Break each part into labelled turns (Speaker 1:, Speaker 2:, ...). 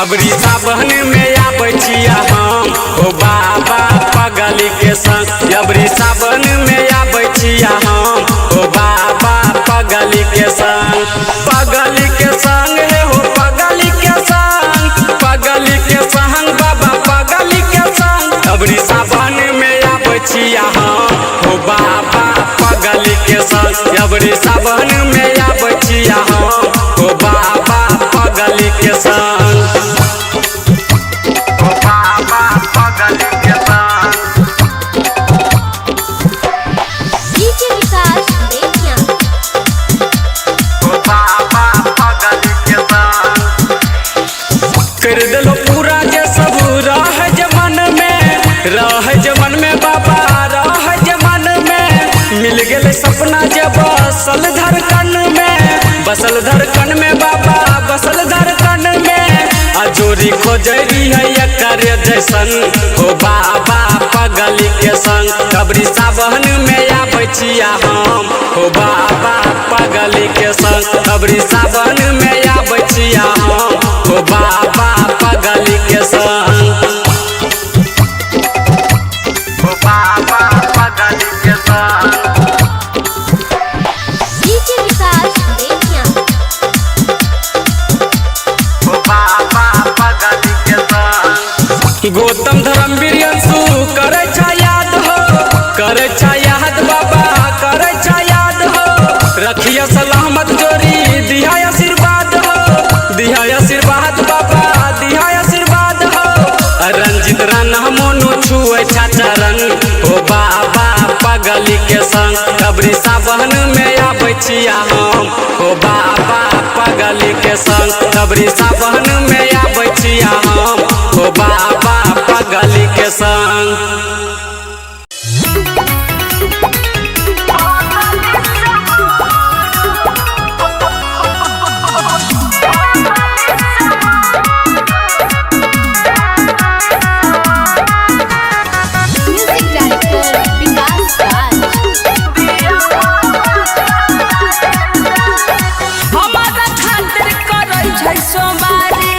Speaker 1: अबरी सावन में आबै छिया हम ओ बाबा पगली के संग। अबरी सावन में आबै छिया हम ओ बाबा पगली के संग। पगली के संग हे हो पगली के संग, पगली के संग बाबा पगली के संग। अबरी सावन में आबै छिया हम ओ बाबा पगली के संग। अबरी सावन में आबै छिया हम ओ बाबा पगली के संग। कर दिलो पूरा जे सब रह जमन में, रह जमन में बाबा रह जमन में। मिल गए सपना जे बसल धड़कन में, बसल धड़कन में बाबा बसल धड़कन में। अजोरी खोजरी है एकर जैसन हो बाबा पगली के संग। अबरी सावन में आबै छिया हम हो बाबा पगली के संग। अबरी सावन में आबै छिया हम हो बाबा पगली के संग। हो बाबा पगली के संग। हो बाबा पगली के संग। गौतम धर्मवीर अंशु करे छा याद हो, करे छा याद बाबा करे छा याद हो। रखिया सलामत जोरी दिया आशीर्वाद हो, दिया आशीर्वाद बाबा दिया आशीर्वाद हो। रंजित राना मोनू छुए छा चरण हो बाबा पगली के संग। अबरी सावन में आबै छिया हम हो बाबा पगली के संग। अबरी सावन में आबै छिया हम हो बाबा पगली के संग।
Speaker 2: हमारा खातिर करै छै सोमवारी,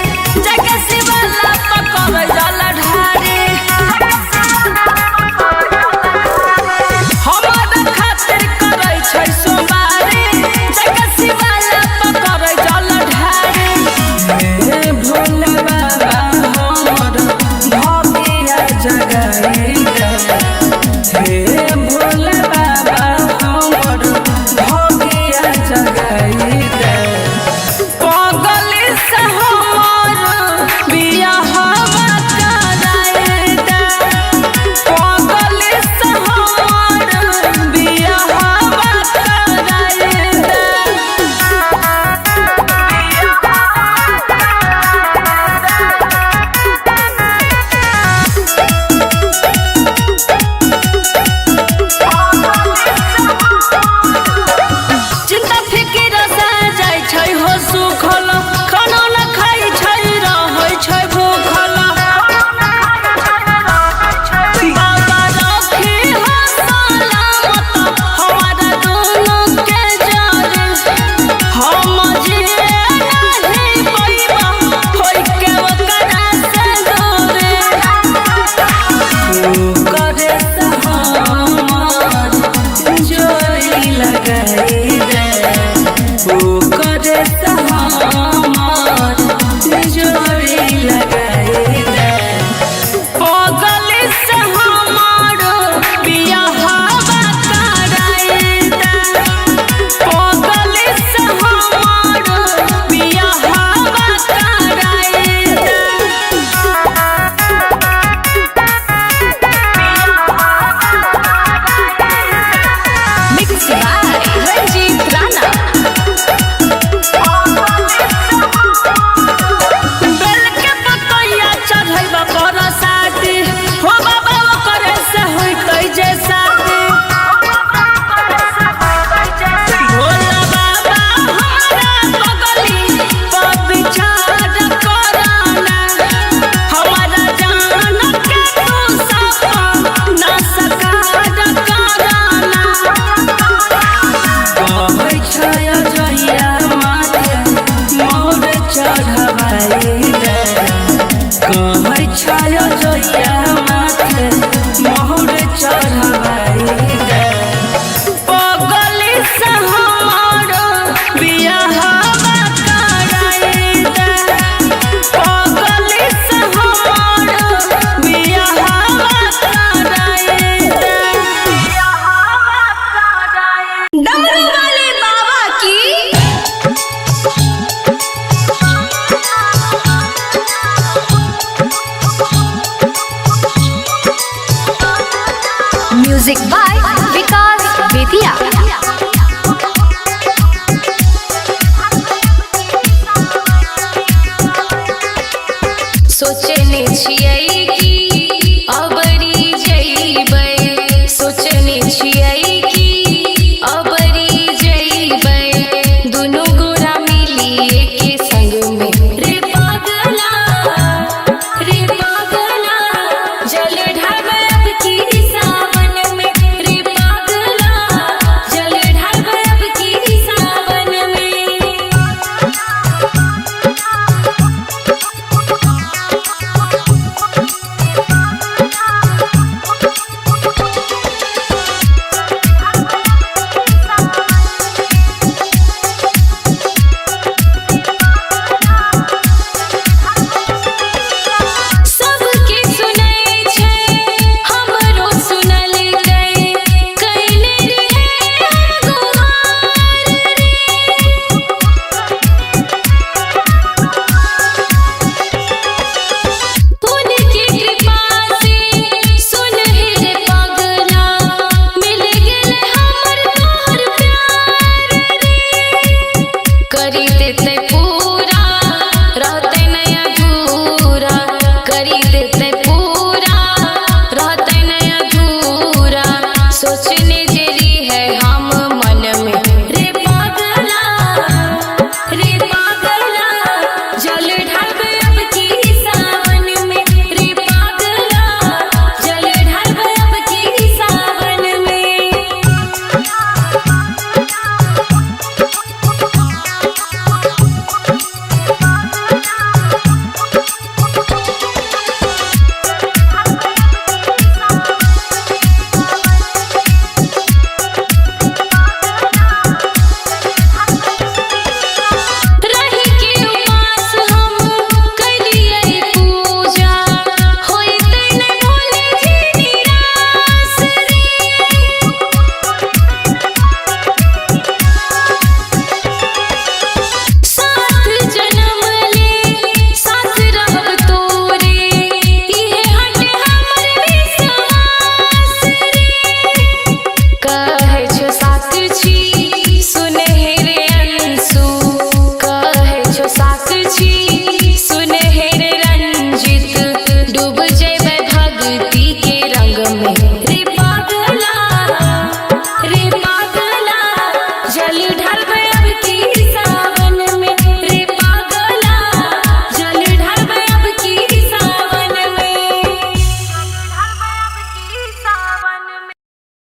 Speaker 2: सोचने छियै